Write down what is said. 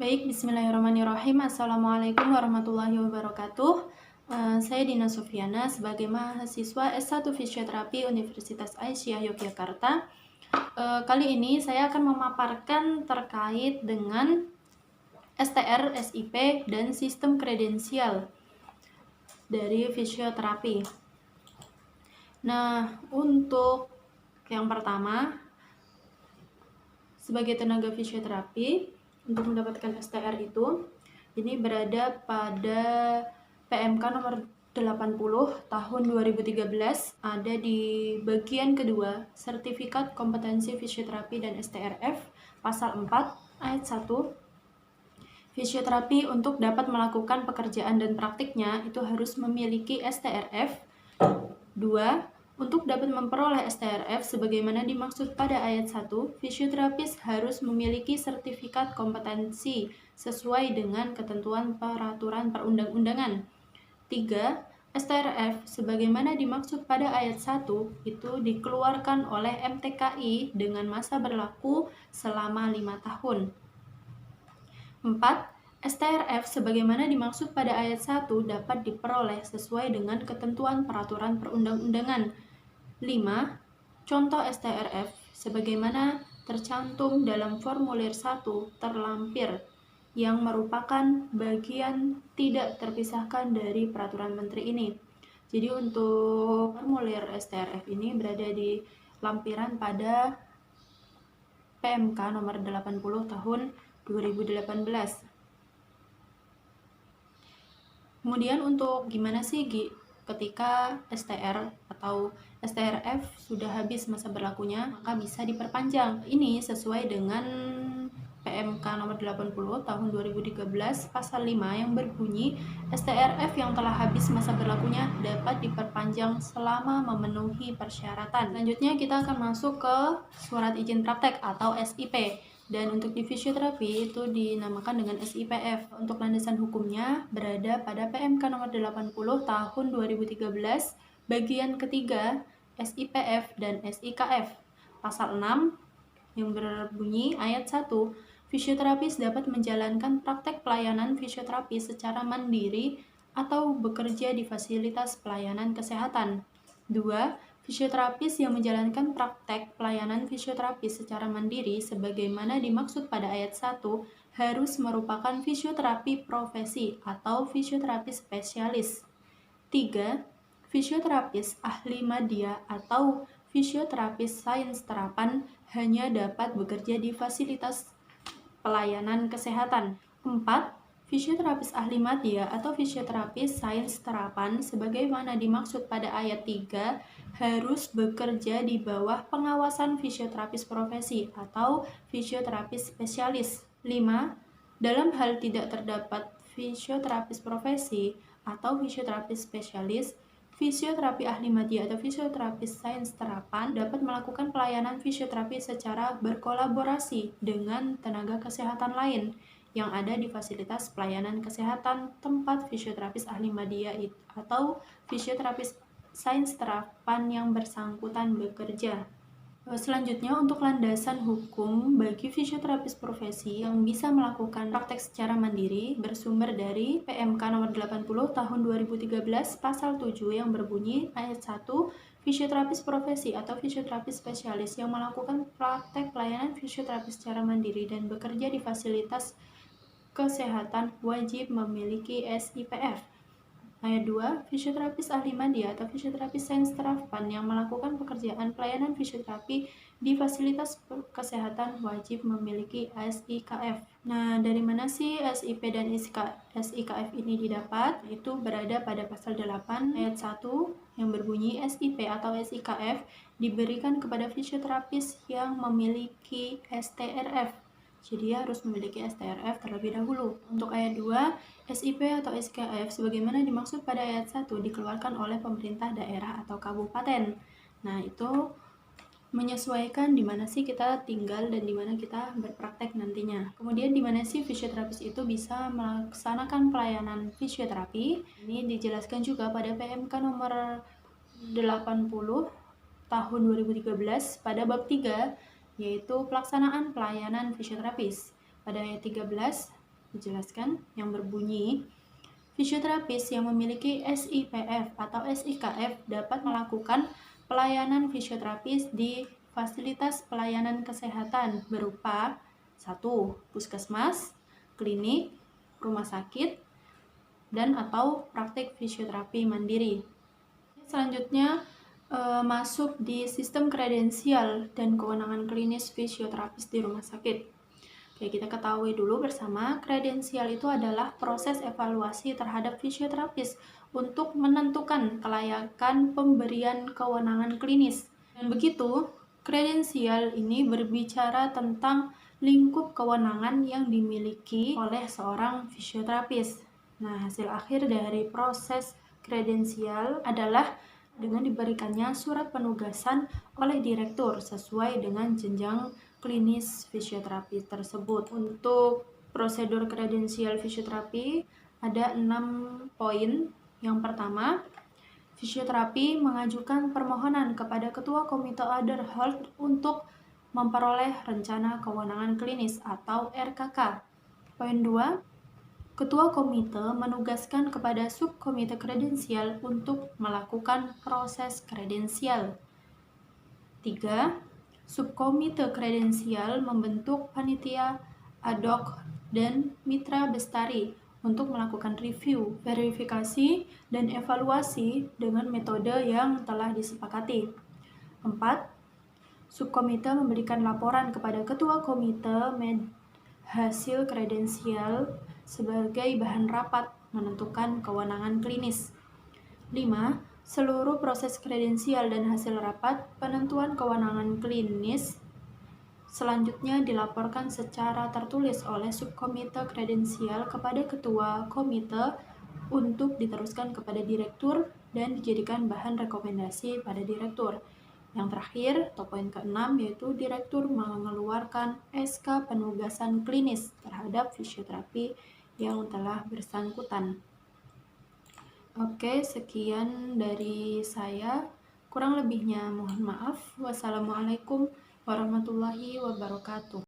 Baik, bismillahirrahmanirrahim. Assalamualaikum warahmatullahi wabarakatuh. Saya Dina Sufiana sebagai mahasiswa S1 Fisioterapi Universitas Aisyah Yogyakarta. Kali ini saya akan memaparkan terkait dengan STR, SIP, dan sistem kredensial dari fisioterapi. Nah, untuk yang pertama, sebagai tenaga fisioterapi, untuk mendapatkan STR itu, ini berada pada PMK nomor 80 tahun 2013, ada di bagian kedua, Sertifikat Kompetensi Fisioterapi dan STRF, pasal 4, ayat 1. Fisioterapi untuk dapat melakukan pekerjaan dan praktiknya itu harus memiliki STRF. 2. Untuk dapat memperoleh STRF sebagaimana dimaksud pada ayat 1, fisioterapis harus memiliki sertifikat kompetensi sesuai dengan ketentuan peraturan perundang-undangan. 3. STRF sebagaimana dimaksud pada ayat 1 itu dikeluarkan oleh MTKI dengan masa berlaku selama 5 tahun. 4. STRF sebagaimana dimaksud pada ayat 1 dapat diperoleh sesuai dengan ketentuan peraturan perundang-undangan. 5. Contoh STRF sebagaimana tercantum dalam formulir 1 terlampir yang merupakan bagian tidak terpisahkan dari peraturan menteri ini. Jadi untuk formulir STRF ini berada di lampiran pada PMK nomor 80 tahun 2018. Kemudian untuk gimana sih ketika STR atau STRF sudah habis masa berlakunya, maka bisa diperpanjang. Ini sesuai dengan PMK nomor 80 tahun 2013 pasal 5 yang berbunyi STRF yang telah habis masa berlakunya dapat diperpanjang selama memenuhi persyaratan. Selanjutnya kita akan masuk ke surat izin praktek atau SIP. Dan untuk di fisioterapi itu dinamakan dengan SIPF. Untuk landasan hukumnya berada pada PMK nomor 80 tahun 2013 bagian ketiga SIPF dan SIKF. Pasal 6 yang berbunyi ayat 1, fisioterapis dapat menjalankan praktek pelayanan fisioterapi secara mandiri atau bekerja di fasilitas pelayanan kesehatan. 2. Fisioterapis yang menjalankan praktek pelayanan fisioterapi secara mandiri sebagaimana dimaksud pada ayat 1 harus merupakan fisioterapi profesi atau fisioterapi spesialis. 3. Fisioterapis ahli madya atau fisioterapis sains terapan hanya dapat bekerja di fasilitas pelayanan kesehatan. 4. Fisioterapis ahli madya atau fisioterapis sains terapan sebagaimana dimaksud pada ayat 3 harus bekerja di bawah pengawasan fisioterapis profesi atau fisioterapis spesialis. 5. Dalam hal tidak terdapat fisioterapis profesi atau fisioterapis spesialis, fisioterapi ahli madya atau fisioterapis sains terapan dapat melakukan pelayanan fisioterapi secara berkolaborasi dengan tenaga kesehatan lain yang ada di fasilitas pelayanan kesehatan tempat fisioterapis ahli madya atau fisioterapis sains terapan yang bersangkutan bekerja. Selanjutnya untuk landasan hukum bagi fisioterapis profesi yang bisa melakukan praktek secara mandiri bersumber dari PMK nomor 80 tahun 2013 pasal 7 yang berbunyi ayat 1, fisioterapis profesi atau fisioterapis spesialis yang melakukan praktek pelayanan fisioterapi secara mandiri dan bekerja di fasilitas kesehatan wajib memiliki SIPF. Ayat 2, fisioterapis ahli madya atau fisioterapis sains terapan yang melakukan pekerjaan pelayanan fisioterapi di fasilitas kesehatan wajib memiliki SIKF. Nah, dari mana sih SIP dan SIKF ini didapat? Itu berada pada pasal 8 ayat 1 yang berbunyi SIP atau SIKF diberikan kepada fisioterapis yang memiliki STRF. Jadi harus memiliki STRF terlebih dahulu. Untuk ayat 2, SIP atau SKF sebagaimana dimaksud pada ayat 1 dikeluarkan oleh pemerintah daerah atau kabupaten. Nah, itu menyesuaikan di mana sih kita tinggal dan di mana kita berpraktek nantinya. Kemudian di mana sih fisioterapis itu bisa melaksanakan pelayanan fisioterapi? Ini dijelaskan juga pada PMK nomor 80 tahun 2013 pada bab 3 yaitu pelaksanaan pelayanan fisioterapis. Pada ayat 13 dijelaskan yang berbunyi, fisioterapis yang memiliki SIPF atau SIKF dapat melakukan pelayanan fisioterapis di fasilitas pelayanan kesehatan berupa 1. Puskesmas, klinik, rumah sakit, dan atau praktik fisioterapi mandiri. Selanjutnya masuk di sistem kredensial dan kewenangan klinis fisioterapis di rumah sakit. Oke, kita ketahui dulu bersama, kredensial itu adalah proses evaluasi terhadap fisioterapis untuk menentukan kelayakan pemberian kewenangan klinis. Dan begitu, kredensial ini berbicara tentang lingkup kewenangan yang dimiliki oleh seorang fisioterapis. Nah, hasil akhir dari proses kredensial adalah dengan diberikannya surat penugasan oleh direktur sesuai dengan jenjang klinis fisioterapi tersebut. Untuk prosedur kredensial fisioterapi ada 6 poin. Yang pertama, fisioterapi mengajukan permohonan kepada Ketua Komite Other Health untuk memperoleh rencana kewenangan klinis atau RKK. Poin 2, Ketua komite menugaskan kepada subkomite kredensial untuk melakukan proses kredensial. 3. Subkomite kredensial membentuk panitia ad hoc dan mitra bestari untuk melakukan review, verifikasi, dan evaluasi dengan metode yang telah disepakati. 4. Subkomite memberikan laporan kepada ketua komite hasil kredensial sebagai bahan rapat menentukan kewenangan klinis. 5. Seluruh proses kredensial dan hasil rapat penentuan kewenangan klinis selanjutnya dilaporkan secara tertulis oleh subkomite kredensial kepada ketua komite untuk diteruskan kepada direktur dan dijadikan bahan rekomendasi pada direktur. Yang terakhir, atau poin ke-6, yaitu direktur mengeluarkan SK penugasan klinis terhadap fisioterapi yang telah bersangkutan. Oke, sekian dari saya. Kurang lebihnya mohon maaf. Wassalamualaikum warahmatullahi wabarakatuh.